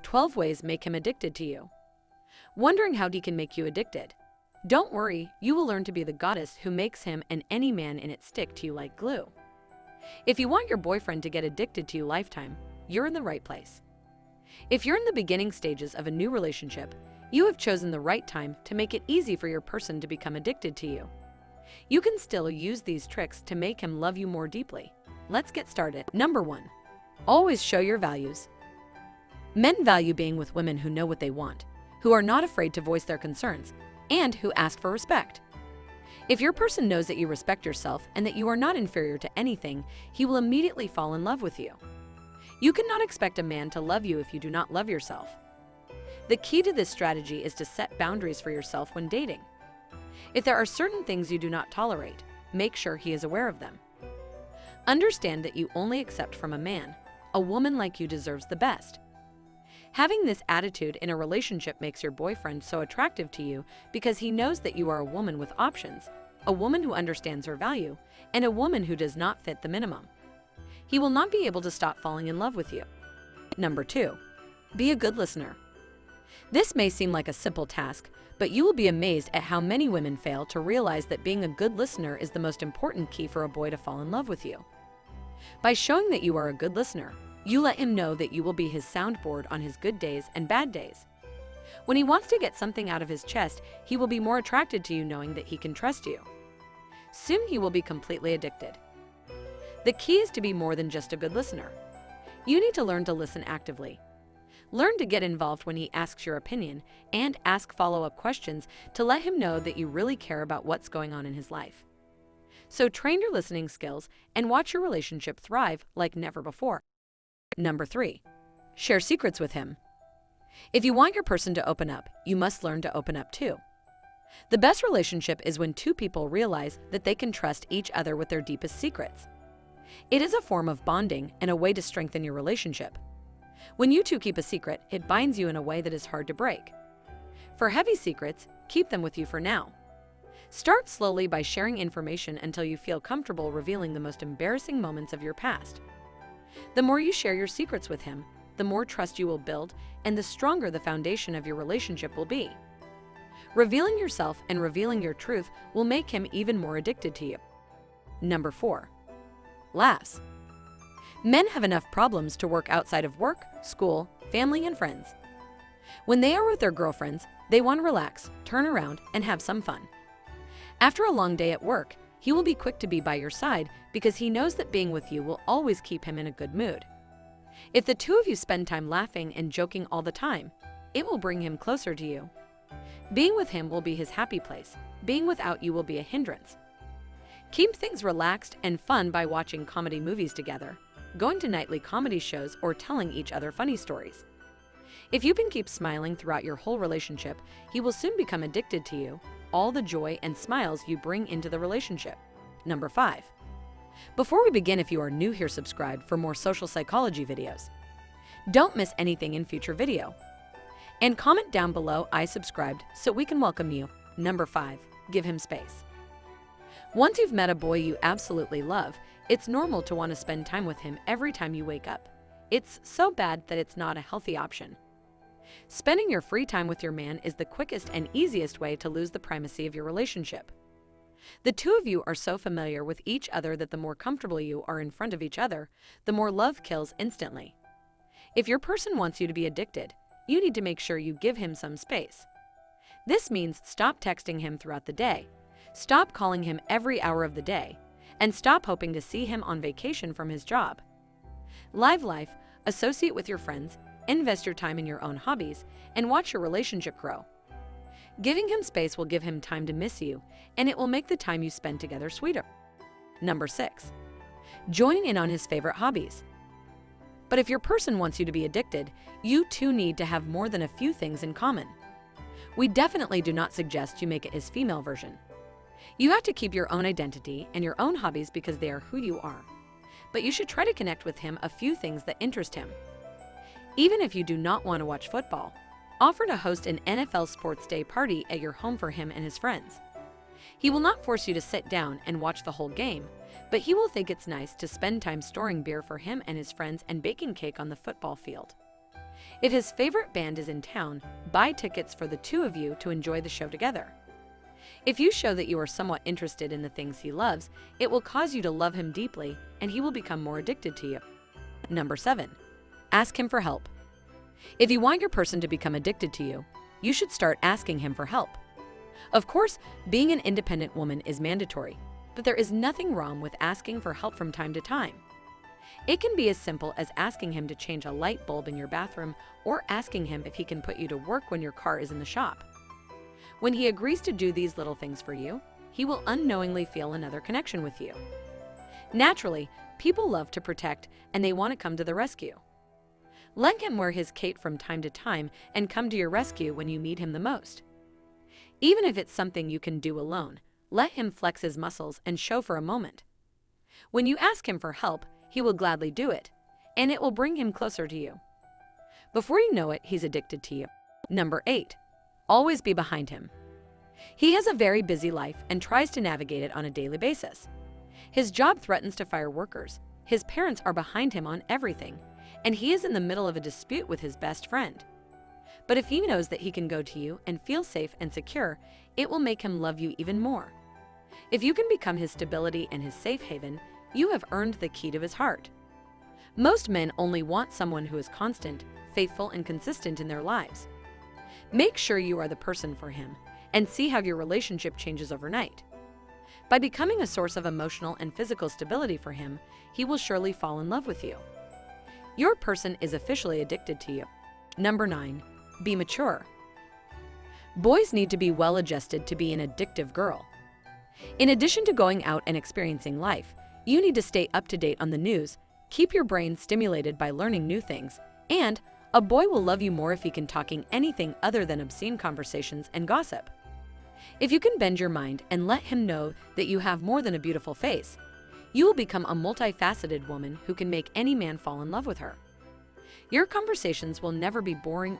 12 ways make him addicted to you. Wondering how he can make you addicted? Don't worry, you will learn to be the goddess who makes him and any man in it stick to you like glue. If you want your boyfriend to get addicted to you lifetime, you're in the right place. If you're in the beginning stages of a new relationship, you have chosen the right time to make it easy for your person to become addicted to you. You can still use these tricks to make him love you more deeply. Let's get started. Number 1. Always show your values. Men value being with women who know what they want, who are not afraid to voice their concerns, and who ask for respect. If your person knows that you respect yourself and that you are not inferior to anything, he will immediately fall in love with you. You cannot expect a man to love you if you do not love yourself. The key to this strategy is to set boundaries for yourself when dating. If there are certain things you do not tolerate, make sure he is aware of them. Understand that you only accept from a man. A woman like you deserves the best. Having this attitude in a relationship makes your boyfriend so attractive to you because he knows that you are a woman with options, a woman who understands her value, and a woman who does not fit the minimum. He will not be able to stop falling in love with you. Number 2. Be a good listener. This may seem like a simple task, but you will be amazed at how many women fail to realize that being a good listener is the most important key for a boy to fall in love with you. By showing that you are a good listener, you let him know that you will be his soundboard on his good days and bad days. When he wants to get something out of his chest, he will be more attracted to you knowing that he can trust you. Soon he will be completely addicted. The key is to be more than just a good listener. You need to learn to listen actively. Learn to get involved when he asks your opinion and ask follow-up questions to let him know that you really care about what's going on in his life. So train your listening skills and watch your relationship thrive like never before. Number 3. Share secrets with him. If you want your person to open up, you must learn to open up too. The best relationship is when two people realize that they can trust each other with their deepest secrets. It is a form of bonding and a way to strengthen your relationship. When you two keep a secret, it binds you in a way that is hard to break. For heavy secrets, keep them with you for now. Start slowly by sharing information until you feel comfortable revealing the most embarrassing moments of your past. The more you share your secrets with him, the more trust you will build and the stronger the foundation of your relationship will be. Revealing yourself and revealing your truth will make him even more addicted to you. Number 4. Laughs. Men have enough problems to work outside of work, school, family, and friends. When they are with their girlfriends, they want to relax, turn around, and have some fun. After a long day at work, he will be quick to be by your side because he knows that being with you will always keep him in a good mood. If the two of you spend time laughing and joking all the time, it will bring him closer to you. Being with him will be his happy place. Being without you will be a hindrance. Keep things relaxed and fun by watching comedy movies together, going to nightly comedy shows, or telling each other funny stories. If you can keep smiling throughout your whole relationship, he will soon become addicted to you, all the joy and smiles you bring into the relationship. Number 5. Before we begin, if you are new here, subscribe for more social psychology videos. Don't miss anything in future video. And comment down below, I subscribed, so we can welcome you. Number 5. Give him space. Once you've met a boy you absolutely love, it's normal to want to spend time with him every time you wake up. It's so bad that it's not a healthy option. Spending your free time with your man is the quickest and easiest way to lose the primacy of your relationship. The two of you are so familiar with each other that the more comfortable you are in front of each other, the more love kills instantly. If your person wants you to be addicted, you need to make sure you give him some space. This means stop texting him throughout the day, stop calling him every hour of the day, and stop hoping to see him on vacation from his job. Live life, associate with your friends, invest your time in your own hobbies, and watch your relationship grow. Giving him space will give him time to miss you, and it will make the time you spend together sweeter. Number 6. Join in on his favorite hobbies. But if your person wants you to be addicted, you two need to have more than a few things in common. We definitely do not suggest you make it his female version. You have to keep your own identity and your own hobbies because they are who you are. But you should try to connect with him a few things that interest him. Even if you do not want to watch football, offer to host an NFL Sports Day party at your home for him and his friends. He will not force you to sit down and watch the whole game, but he will think it's nice to spend time storing beer for him and his friends and baking cake on the football field. If his favorite band is in town, buy tickets for the two of you to enjoy the show together. If you show that you are somewhat interested in the things he loves, it will cause you to love him deeply and he will become more addicted to you. Number 7. Ask him for help. If you want your person to become addicted to you, you should start asking him for help. Of course, being an independent woman is mandatory, but there is nothing wrong with asking for help from time to time. It can be as simple as asking him to change a light bulb in your bathroom or asking him if he can put you to work when your car is in the shop. When he agrees to do these little things for you, he will unknowingly feel another connection with you. Naturally, people love to protect and they want to come to the rescue. Let him wear his cape from time to time and come to your rescue when you need him the most. Even if it's something you can do alone, let him flex his muscles and show for a moment. When you ask him for help, he will gladly do it, and it will bring him closer to you. Before you know it, he's addicted to you. Number 8. Always be behind him. He has a very busy life and tries to navigate it on a daily basis. His job threatens to fire workers, his parents are behind him on everything, and he is in the middle of a dispute with his best friend. But if he knows that he can go to you and feel safe and secure, it will make him love you even more. If you can become his stability and his safe haven, you have earned the key to his heart. Most men only want someone who is constant, faithful, and consistent in their lives. Make sure you are the person for him and see how your relationship changes overnight. By becoming a source of emotional and physical stability for him, he will surely fall in love with you. Your person is officially addicted to you. Number 9. Be mature. Boys need to be well-adjusted to be an addictive girl. In addition to going out and experiencing life, you need to stay up to date on the news, keep your brain stimulated by learning new things, and a boy will love you more if he can talking anything other than obscene conversations and gossip. If you can bend your mind and let him know that you have more than a beautiful face, you will become a multifaceted woman who can make any man fall in love with her. Your conversations will never be boring,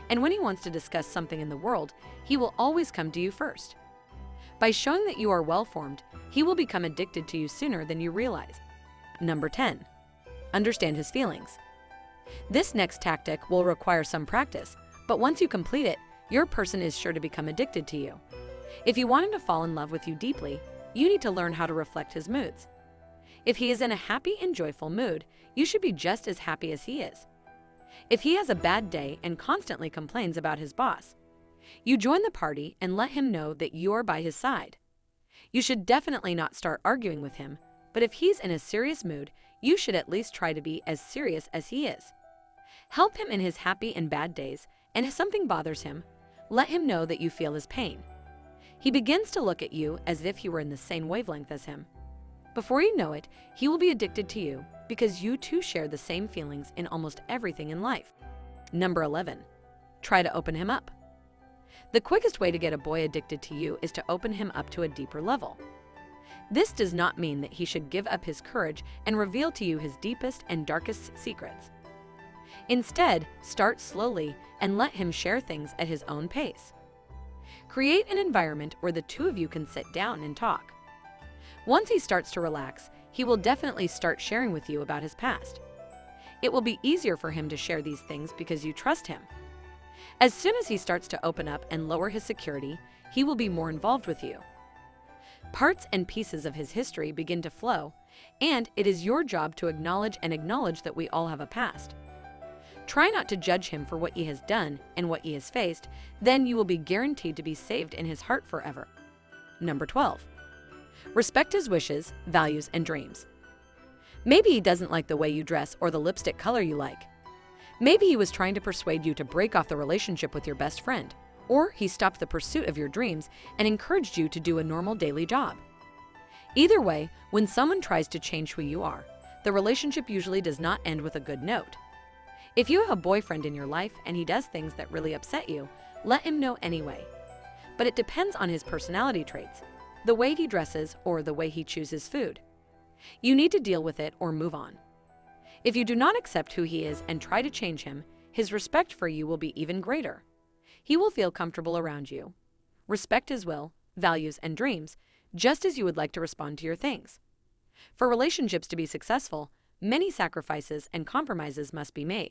and when he wants to discuss something in the world, he will always come to you first. By showing that you are well-formed, he will become addicted to you sooner than you realize. Number 10. Understand his feelings. This next tactic will require some practice, but once you complete it, your person is sure to become addicted to you. If you want him to fall in love with you deeply, you need to learn how to reflect his moods. If he is in a happy and joyful mood, you should be just as happy as he is. If he has a bad day and constantly complains about his boss, you join the party and let him know that you're by his side. You should definitely not start arguing with him, but if he's in a serious mood, you should at least try to be as serious as he is. Help him in his happy and bad days, and if something bothers him, let him know that you feel his pain. He begins to look at you as if you were in the same wavelength as him. Before you know it, he will be addicted to you because you two share the same feelings in almost everything in life. Number 11. Try to open him up. The quickest way to get a boy addicted to you is to open him up to a deeper level. This does not mean that he should give up his courage and reveal to you his deepest and darkest secrets. Instead, start slowly and let him share things at his own pace. Create an environment where the two of you can sit down and talk. Once he starts to relax, he will definitely start sharing with you about his past. It will be easier for him to share these things because you trust him. As soon as he starts to open up and lower his security, he will be more involved with you. Parts and pieces of his history begin to flow, and it is your job to acknowledge that we all have a past. Try not to judge him for what he has done and what he has faced, then you will be guaranteed to be saved in his heart forever. Number 12. Respect his wishes, values, and dreams. Maybe he doesn't like the way you dress or the lipstick color you like. Maybe he was trying to persuade you to break off the relationship with your best friend, or he stopped the pursuit of your dreams and encouraged you to do a normal daily job. Either way, when someone tries to change who you are, the relationship usually does not end with a good note. If you have a boyfriend in your life and he does things that really upset you, let him know anyway. But it depends on his personality traits, the way he dresses, or the way he chooses food. You need to deal with it or move on. If you do not accept who he is and try to change him, his respect for you will be even greater. He will feel comfortable around you. Respect his will, values, and dreams, just as you would like to respond to your things. For relationships to be successful, many sacrifices and compromises must be made.